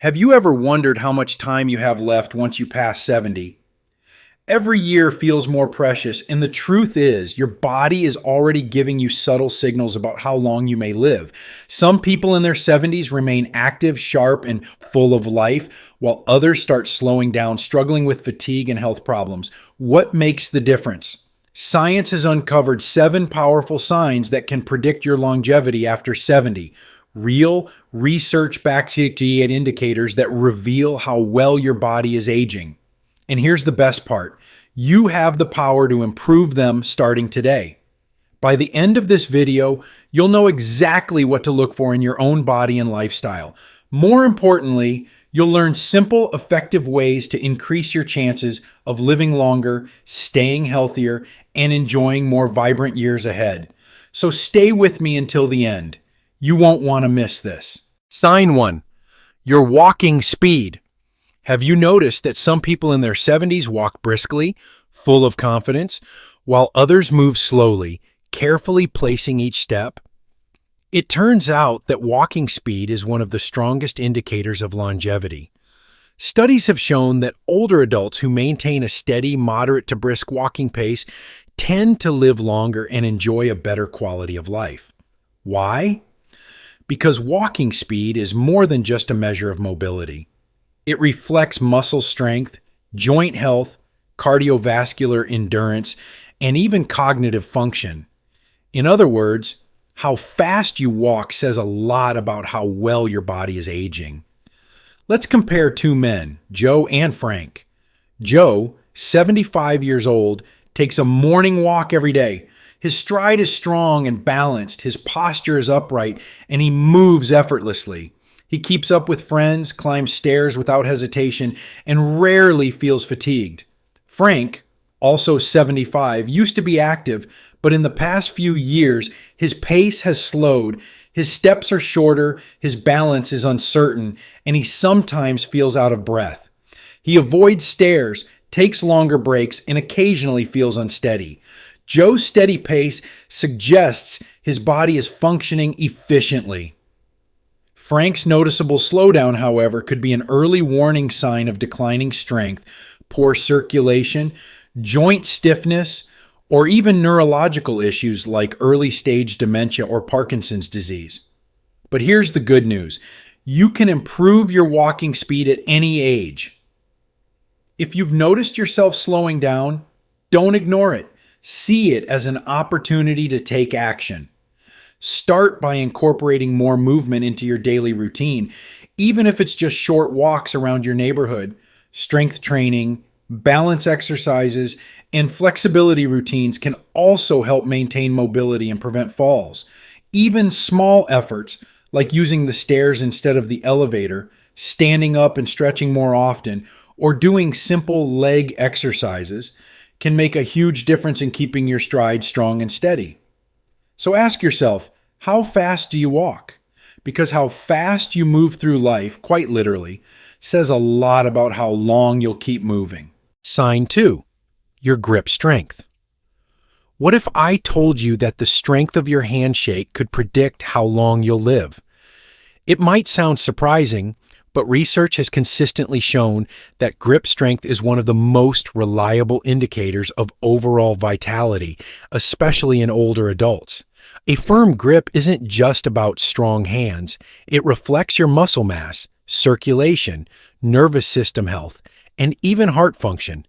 Have you ever wondered how much time you have left once you pass 70? Every year feels more precious, and the truth is, your body is already giving you subtle signals about how long you may live. Some people in their 70s remain active, sharp, and full of life, while others start slowing down, struggling with fatigue and health problems. What makes the difference? Science has uncovered 7 powerful signs that can predict your longevity after 70. Real, research-backed indicators that reveal how well your body is aging. And here's the best part. You have the power to improve them starting today. By the end of this video, you'll know exactly what to look for in your own body and lifestyle. More importantly, you'll learn simple, effective ways to increase your chances of living longer, staying healthier, and enjoying more vibrant years ahead. So stay with me until the end. You won't want to miss this. Sign 1. Your walking speed. Have you noticed that some people in their 70s walk briskly, full of confidence, while others move slowly, carefully placing each step? It turns out that walking speed is one of the strongest indicators of longevity. Studies have shown that older adults who maintain a steady, moderate to brisk walking pace tend to live longer and enjoy a better quality of life. Why? Because walking speed is more than just a measure of mobility. It reflects muscle strength, joint health, cardiovascular endurance, and even cognitive function. In other words, how fast you walk says a lot about how well your body is aging. Let's compare 2 men, Joe and Frank. Joe, 75 years old, takes a morning walk every day. His stride is strong and balanced, his posture is upright, and he moves effortlessly. He keeps up with friends, climbs stairs without hesitation, and rarely feels fatigued. Frank, also 75, used to be active, but in the past few years, his pace has slowed, his steps are shorter, his balance is uncertain, and he sometimes feels out of breath. He avoids stairs, takes longer breaks, and occasionally feels unsteady. Joe's steady pace suggests his body is functioning efficiently. Frank's noticeable slowdown, however, could be an early warning sign of declining strength, poor circulation, joint stiffness, or even neurological issues like early-stage dementia or Parkinson's disease. But here's the good news. You can improve your walking speed at any age. If you've noticed yourself slowing down, don't ignore it. See it as an opportunity to take action. Start by incorporating more movement into your daily routine, even if it's just short walks around your neighborhood. Strength training, balance exercises, and flexibility routines can also help maintain mobility and prevent falls. Even small efforts, like using the stairs instead of the elevator, standing up and stretching more often, or doing simple leg exercises, can make a huge difference in keeping your stride strong and steady. So ask yourself, how fast do you walk? Because how fast you move through life, quite literally, says a lot about how long you'll keep moving. Sign 2. Your grip strength. What if I told you that the strength of your handshake could predict how long you'll live? It might sound surprising, but research has consistently shown that grip strength is one of the most reliable indicators of overall vitality, especially in older adults. A firm grip isn't just about strong hands. It reflects your muscle mass, circulation, nervous system health, and even heart function.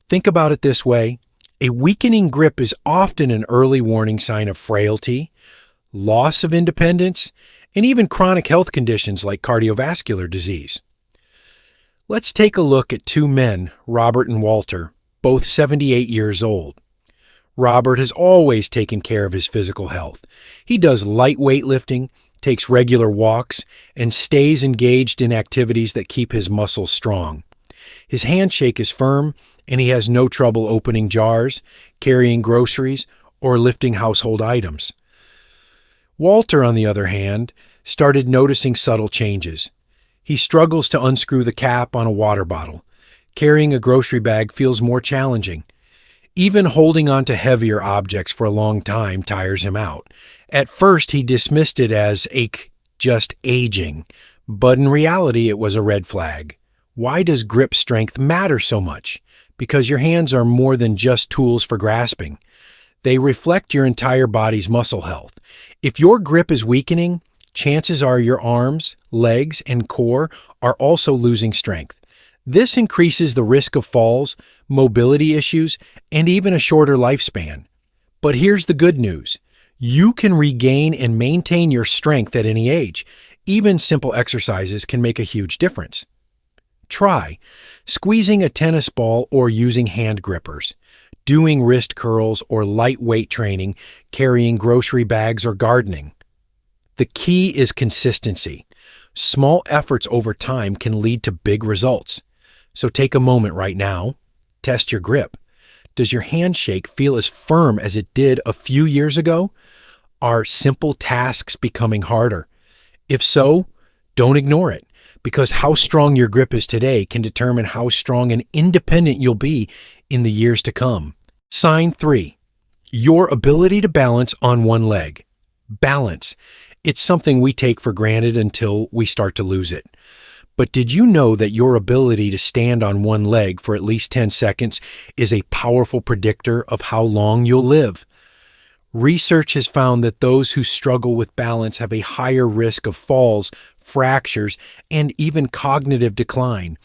Think about it this way. A weakening grip is often an early warning sign of frailty, loss of independence, and even chronic health conditions like cardiovascular disease. Let's take a look at 2 men, Robert and Walter, both 78 years old. Robert has always taken care of his physical health. He does light weightlifting, takes regular walks, and stays engaged in activities that keep his muscles strong. His handshake is firm, and he has no trouble opening jars, carrying groceries, or lifting household items. Walter, on the other hand, started noticing subtle changes. He struggles to unscrew the cap on a water bottle. Carrying a grocery bag feels more challenging. Even holding on to heavier objects for a long time tires him out. At first, he dismissed it as just aging, But in reality, it was a red flag. Why does grip strength matter so much? Because your hands are more than just tools for grasping. They reflect your entire body's muscle health. If your grip is weakening, chances are your arms, legs, and core are also losing strength. This increases the risk of falls, mobility issues, and even a shorter lifespan. But here's the good news. You can regain and maintain your strength at any age. Even simple exercises can make a huge difference. Try squeezing a tennis ball or using hand grippers, doing wrist curls or lightweight training, carrying grocery bags or gardening. The key is consistency. Small efforts over time can lead to big results. So take a moment right now. Test your grip. Does your handshake feel as firm as it did a few years ago? Are simple tasks becoming harder? If so, don't ignore it, because how strong your grip is today can determine how strong and independent you'll be in the years to come. Sign 3. Your ability to balance on one leg. Balance. It's something we take for granted until we start to lose it. But did you know that your ability to stand on one leg for at least 10 seconds is a powerful predictor of how long you'll live? Research has found that those who struggle with balance have a higher risk of falls, fractures, and even cognitive decline.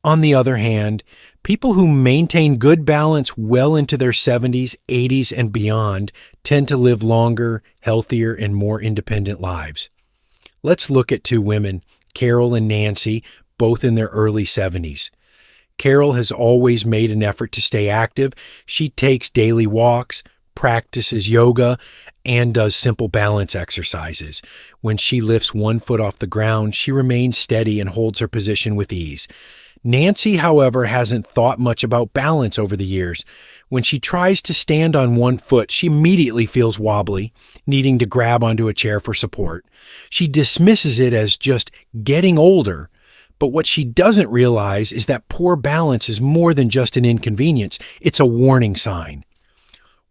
On the other hand, people who maintain good balance well into their 70s, 80s, and beyond tend to live longer, healthier, and more independent lives. Let's look at two women, Carol and Nancy, both in their early 70s. Carol has always made an effort to stay active. She takes daily walks, practices yoga, and does simple balance exercises. When she lifts one foot off the ground, she remains steady and holds her position with ease. Nancy, however, hasn't thought much about balance over the years. When she tries to stand on one foot, she immediately feels wobbly, needing to grab onto a chair for support. She dismisses it as just getting older. But what she doesn't realize is that poor balance is more than just an inconvenience. It's a warning sign.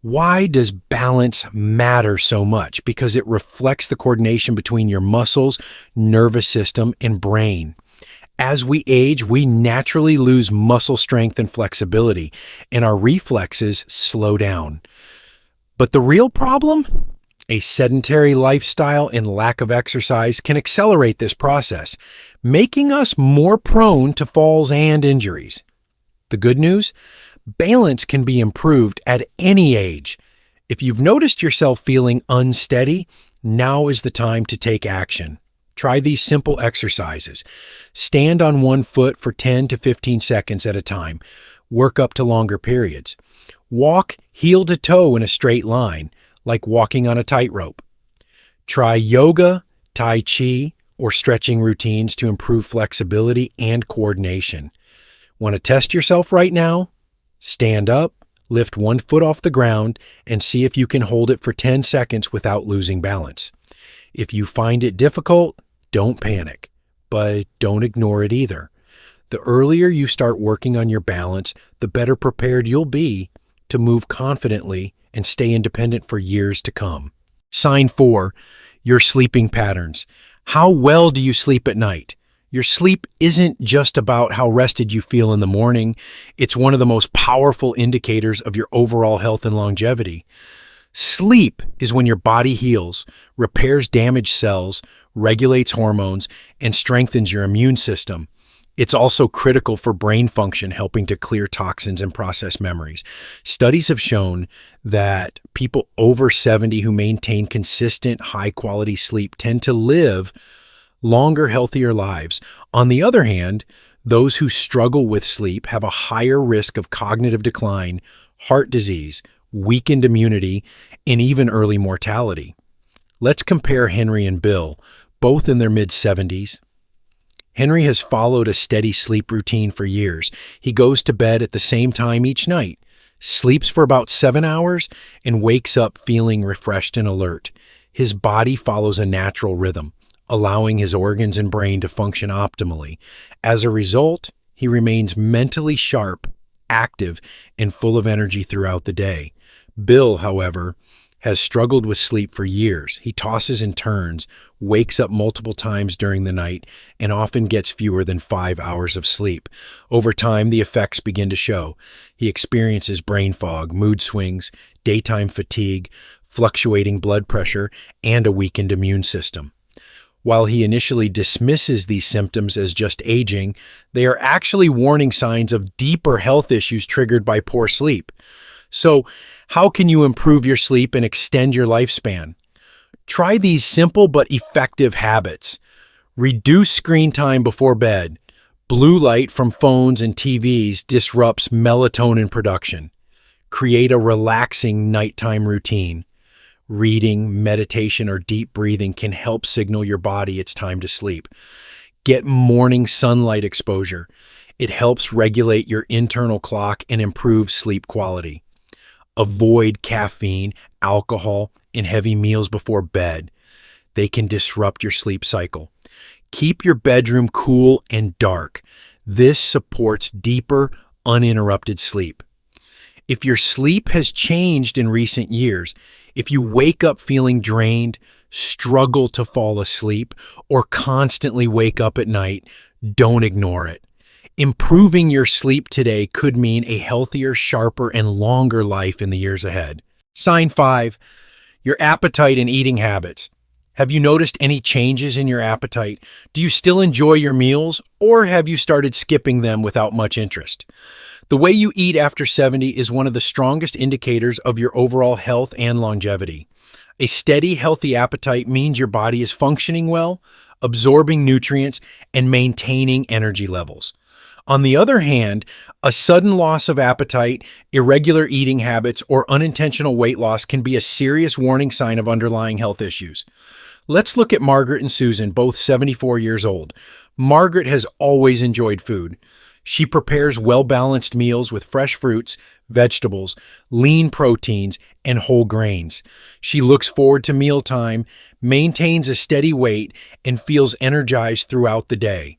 Why does balance matter so much? Because it reflects the coordination between your muscles, nervous system, and brain. As we age, we naturally lose muscle strength and flexibility, and our reflexes slow down. But the real problem? A sedentary lifestyle and lack of exercise can accelerate this process, making us more prone to falls and injuries. The good news? Balance can be improved at any age. If you've noticed yourself feeling unsteady, now is the time to take action. Try these simple exercises. Stand on one foot for 10 to 15 seconds at a time. Work up to longer periods. Walk heel to toe in a straight line, like walking on a tightrope. Try yoga, tai chi, or stretching routines to improve flexibility and coordination. Want to test yourself right now? Stand up, lift one foot off the ground, and see if you can hold it for 10 seconds without losing balance. If you find it difficult, don't panic, but don't ignore it either. The earlier you start working on your balance, the better prepared you'll be to move confidently and stay independent for years to come. Sign 4, your sleeping patterns. How well do you sleep at night? Your sleep isn't just about how rested you feel in the morning. It's one of the most powerful indicators of your overall health and longevity. Sleep is when your body heals, repairs damaged cells, regulates hormones, and strengthens your immune system. It's also critical for brain function, helping to clear toxins and process memories. Studies have shown that people over 70 who maintain consistent, high-quality sleep tend to live longer, healthier lives. On the other hand, those who struggle with sleep have a higher risk of cognitive decline, heart disease, weakened immunity, and even early mortality. Let's compare Henry and Bill, both in their mid-70s. Henry has followed a steady sleep routine for years. He goes to bed at the same time each night, sleeps for about 7 hours, and wakes up feeling refreshed and alert. His body follows a natural rhythm, allowing his organs and brain to function optimally. As a result, he remains mentally sharp, active, and full of energy throughout the day. Bill, however, has struggled with sleep for years. He tosses and turns, wakes up multiple times during the night, and often gets fewer than 5 hours of sleep. Over time, the effects begin to show. He experiences brain fog, mood swings, daytime fatigue, fluctuating blood pressure, and a weakened immune system. While he initially dismisses these symptoms as just aging, they are actually warning signs of deeper health issues triggered by poor sleep. So, how can you improve your sleep and extend your lifespan? Try these simple but effective habits. Reduce screen time before bed. Blue light from phones and TVs disrupts melatonin production. Create a relaxing nighttime routine. Reading, meditation, or deep breathing can help signal your body it's time to sleep. Get morning sunlight exposure. It helps regulate your internal clock and improve sleep quality. Avoid caffeine, alcohol, and heavy meals before bed. They can disrupt your sleep cycle. Keep your bedroom cool and dark. This supports deeper, uninterrupted sleep. If your sleep has changed in recent years, if you wake up feeling drained, struggle to fall asleep, or constantly wake up at night, don't ignore it. Improving your sleep today could mean a healthier, sharper, and longer life in the years ahead. Sign 5. Your appetite and eating habits. Have you noticed any changes in your appetite? Do you still enjoy your meals, or have you started skipping them without much interest? The way you eat after 70 is one of the strongest indicators of your overall health and longevity. A steady, healthy appetite means your body is functioning well, absorbing nutrients, and maintaining energy levels. On the other hand, a sudden loss of appetite, irregular eating habits, or unintentional weight loss can be a serious warning sign of underlying health issues. Let's look at Margaret and Susan, both 74 years old. Margaret has always enjoyed food. She prepares well-balanced meals with fresh fruits, vegetables, lean proteins, and whole grains. She looks forward to mealtime, maintains a steady weight, and feels energized throughout the day.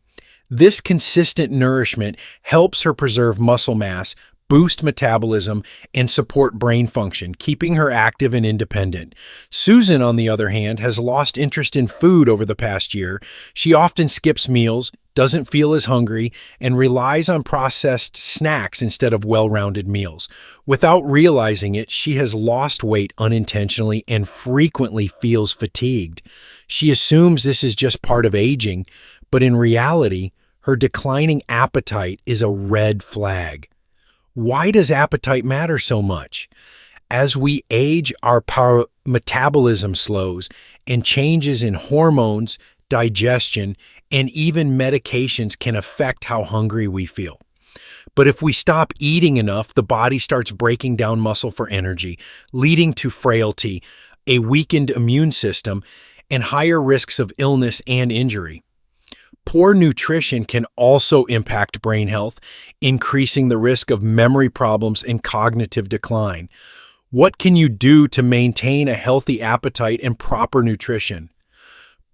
This consistent nourishment helps her preserve muscle mass, boost metabolism, and support brain function, keeping her active and independent. Susan, on the other hand, has lost interest in food over the past year. She often skips meals, doesn't feel as hungry, and relies on processed snacks instead of well-rounded meals. Without realizing it, she has lost weight unintentionally and frequently feels fatigued. She assumes this is just part of aging, but in reality, her declining appetite is a red flag. Why does appetite matter so much? As we age, our metabolism slows, and changes in hormones, digestion, and even medications can affect how hungry we feel. But if we stop eating enough, the body starts breaking down muscle for energy, leading to frailty, a weakened immune system, and higher risks of illness and injury. Poor nutrition can also impact brain health, increasing the risk of memory problems and cognitive decline. What can you do to maintain a healthy appetite and proper nutrition?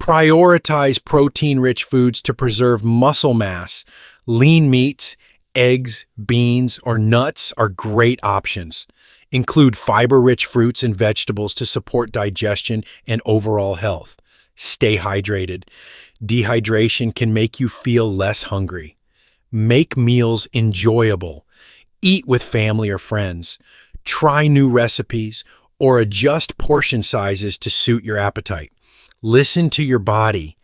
Prioritize protein-rich foods to preserve muscle mass. Lean meats, eggs, beans, or nuts are great options. Include fiber-rich fruits and vegetables to support digestion and overall health. Stay hydrated. Dehydration can make you feel less hungry. Make meals enjoyable. Eat with family or friends. Try new recipes or adjust portion sizes to suit your appetite. Listen to your body.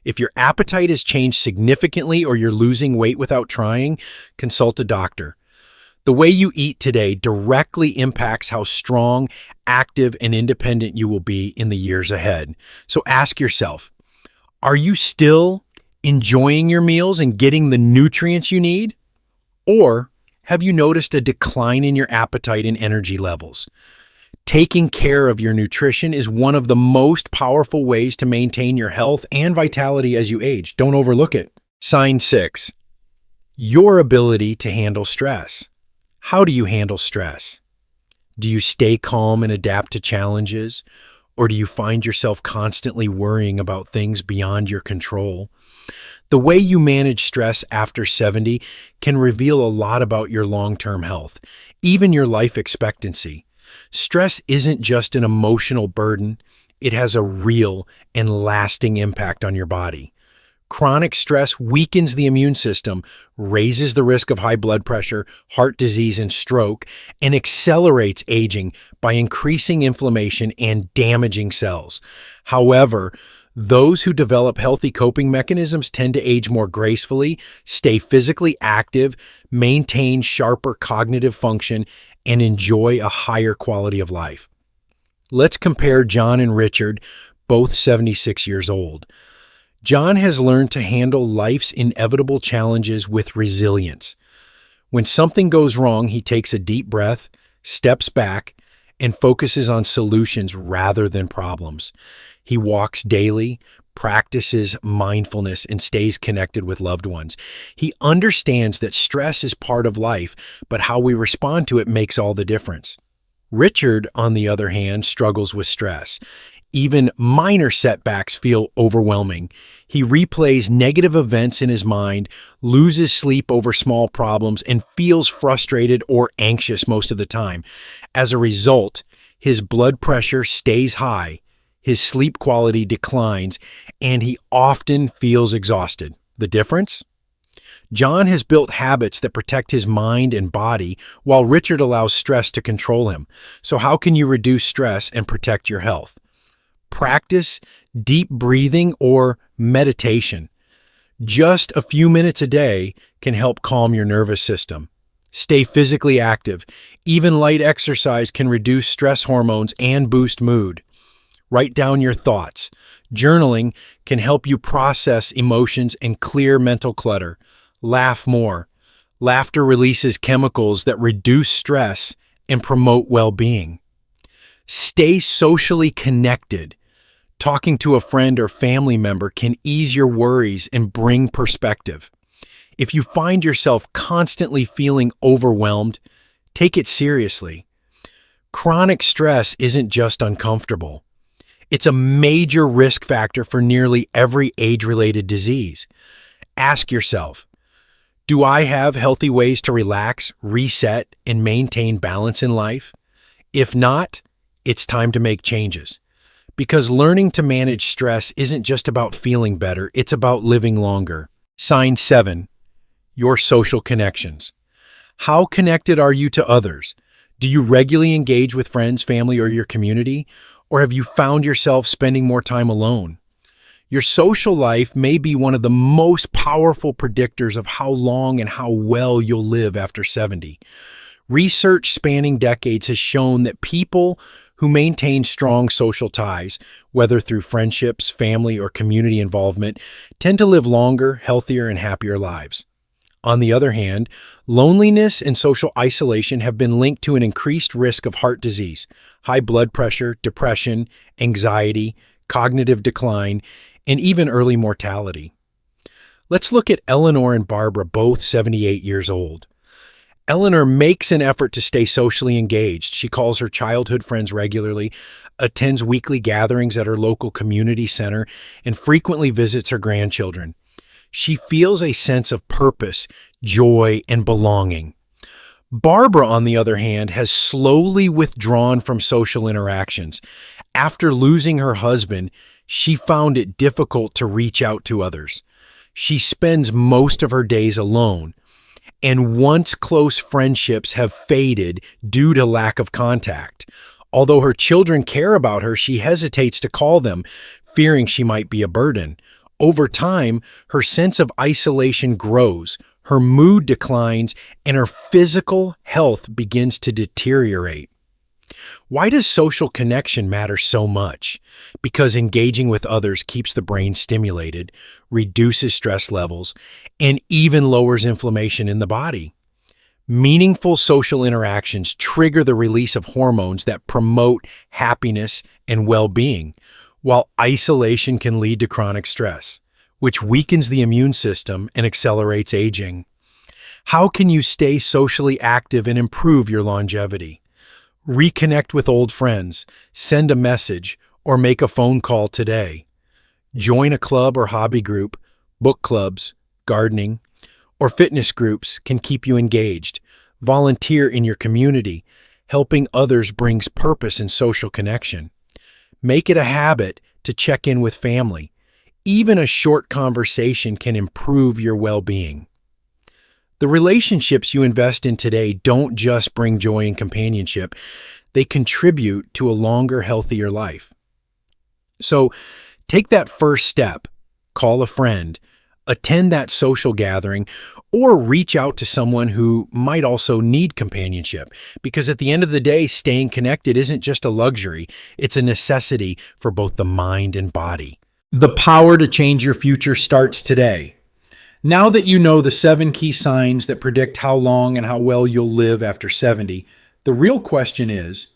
If your appetite has changed significantly or you're losing weight without trying, consult a doctor. The way you eat today directly impacts how strong, active, and independent you will be in the years ahead. So ask yourself, are you still enjoying your meals and getting the nutrients you need? Or have you noticed a decline in your appetite and energy levels? Taking care of your nutrition is one of the most powerful ways to maintain your health and vitality as you age. Don't overlook it. Sign 6. Your ability to handle stress. How do you handle stress? Do you stay calm and adapt to challenges? Or do you find yourself constantly worrying about things beyond your control? The way you manage stress after 70 can reveal a lot about your long-term health, even your life expectancy. Stress isn't just an emotional burden, it has a real and lasting impact on your body. Chronic stress weakens the immune system, raises the risk of high blood pressure, heart disease, and stroke, and accelerates aging by increasing inflammation and damaging cells. However, those who develop healthy coping mechanisms tend to age more gracefully, stay physically active, maintain sharper cognitive function, and enjoy a higher quality of life. Let's compare John and Richard, both 76 years old. John has learned to handle life's inevitable challenges with resilience. When something goes wrong, he takes a deep breath, steps back, and focuses on solutions rather than problems. He walks daily, practices mindfulness, and stays connected with loved ones. He understands that stress is part of life, but how we respond to it makes all the difference. Richard, on the other hand, struggles with stress. Even minor setbacks feel overwhelming. He replays negative events in his mind, loses sleep over small problems, and feels frustrated or anxious most of the time. As a result, his blood pressure stays high, his sleep quality declines, and he often feels exhausted. The difference? John has built habits that protect his mind and body, while Richard allows stress to control him. So how can you reduce stress and protect your health? Practice deep breathing or meditation. Just a few minutes a day can help calm your nervous system. Stay physically active. Even light exercise can reduce stress hormones and boost mood. Write down your thoughts. Journaling can help you process emotions and clear mental clutter. Laugh more. Laughter releases chemicals that reduce stress and promote well-being. Stay socially connected. Talking to a friend or family member can ease your worries and bring perspective. If you find yourself constantly feeling overwhelmed, take it seriously. Chronic stress isn't just uncomfortable. It's a major risk factor for nearly every age-related disease. Ask yourself, do I have healthy ways to relax, reset, and maintain balance in life? If not, it's time to make changes. Because learning to manage stress isn't just about feeling better, it's about living longer. Sign 7. Your social connections. How connected are you to others? Do you regularly engage with friends, family, or your community? Or have you found yourself spending more time alone? Your social life may be one of the most powerful predictors of how long and how well you'll live after 70. Research spanning decades has shown that people who maintain strong social ties, whether through friendships, family, or community involvement, tend to live longer, healthier, and happier lives. On the other hand, loneliness and social isolation have been linked to an increased risk of heart disease, high blood pressure, depression, anxiety, cognitive decline, and even early mortality. Let's look at Eleanor and Barbara, both 78 years old. Eleanor makes an effort to stay socially engaged. She calls her childhood friends regularly, attends weekly gatherings at her local community center, and frequently visits her grandchildren. She feels a sense of purpose, joy, and belonging. Barbara, on the other hand, has slowly withdrawn from social interactions. After losing her husband, she found it difficult to reach out to others. She spends most of her days alone, and once close friendships have faded due to lack of contact. Although her children care about her, she hesitates to call them, fearing she might be a burden. Over time, her sense of isolation grows, her mood declines, and her physical health begins to deteriorate. Why does social connection matter so much? Because engaging with others keeps the brain stimulated, reduces stress levels, and even lowers inflammation in the body. Meaningful social interactions trigger the release of hormones that promote happiness and well-being, while isolation can lead to chronic stress, which weakens the immune system and accelerates aging. How can you stay socially active and improve your longevity? Reconnect with old friends, send a message, or make a phone call today. Join a club or hobby group, book clubs, gardening, or fitness groups can keep you engaged. Volunteer in your community. Helping others brings purpose and social connection. Make it a habit to check in with family. Even a short conversation can improve your well-being. The relationships you invest in today don't just bring joy and companionship, they contribute to a longer, healthier life. So take that first step, call a friend, attend that social gathering, or reach out to someone who might also need companionship. Because at the end of the day, staying connected isn't just a luxury, it's a necessity for both the mind and body. The power to change your future starts today. Now that you know the 7 key signs that predict how long and how well you'll live after 70, the real question is,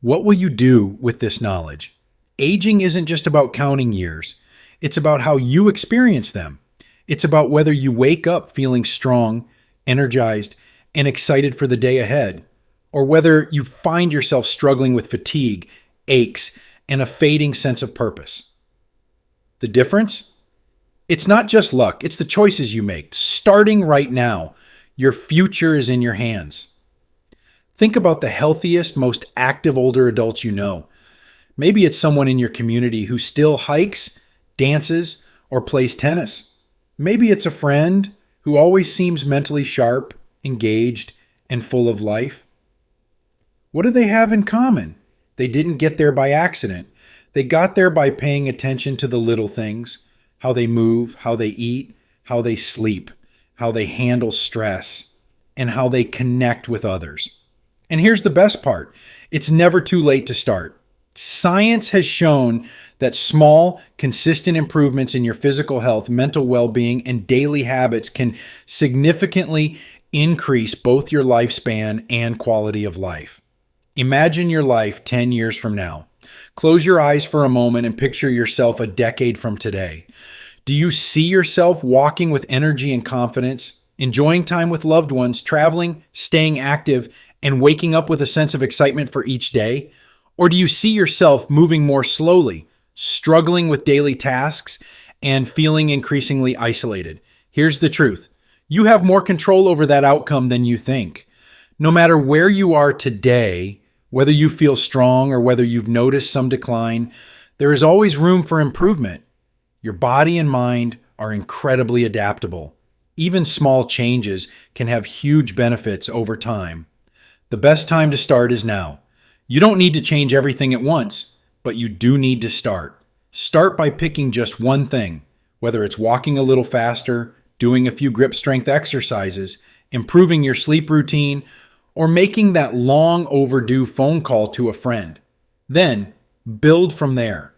what will you do with this knowledge? Aging isn't just about counting years. It's about how you experience them. It's about whether you wake up feeling strong, energized, and excited for the day ahead, or whether you find yourself struggling with fatigue, aches, and a fading sense of purpose. The difference? It's not just luck, it's the choices you make. Starting right now, your future is in your hands. Think about the healthiest, most active older adults you know. Maybe it's someone in your community who still hikes, dances, or plays tennis. Maybe it's a friend who always seems mentally sharp, engaged, and full of life. What do they have in common? They didn't get there by accident. They got there by paying attention to the little things, how they move, how they eat, how they sleep, how they handle stress, and how they connect with others. And here's the best part. It's never too late to start. Science has shown that small, consistent improvements in your physical health, mental well-being, and daily habits can significantly increase both your lifespan and quality of life. Imagine your life 10 years from now. Close your eyes for a moment and picture yourself a decade from today. Do you see yourself walking with energy and confidence, enjoying time with loved ones, traveling, staying active, and waking up with a sense of excitement for each day? Or do you see yourself moving more slowly, struggling with daily tasks, and feeling increasingly isolated? Here's the truth. You have more control over that outcome than you think. No matter where you are today, whether you feel strong or whether you've noticed some decline, there is always room for improvement. Your body and mind are incredibly adaptable. Even small changes can have huge benefits over time. The best time to start is now. You don't need to change everything at once, but you do need to start. Start by picking just one thing, whether it's walking a little faster, doing a few grip strength exercises, improving your sleep routine, or making that long overdue phone call to a friend. Then, build from there.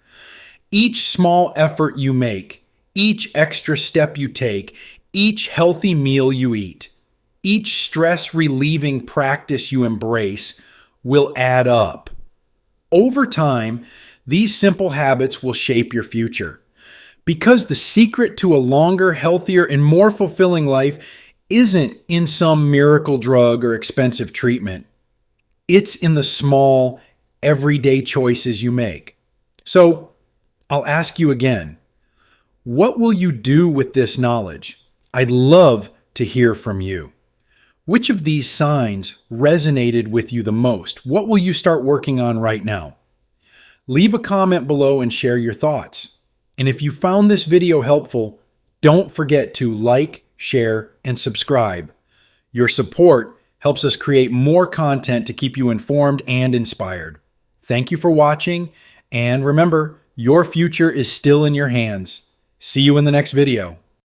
Each small effort you make, each extra step you take, each healthy meal you eat, each stress-relieving practice you embrace will add up. Over time, these simple habits will shape your future. Because the secret to a longer, healthier, and more fulfilling life isn't in some miracle drug or expensive treatment. It's in the small, everyday choices you make. So, I'll ask you again, what will you do with this knowledge? I'd love to hear from you. Which of these signs resonated with you the most? What will you start working on right now? Leave a comment below and share your thoughts. And if you found this video helpful, don't forget to like, share, and subscribe. Your support helps us create more content to keep you informed and inspired. Thank you for watching, and remember, your future is still in your hands. See you in the next video.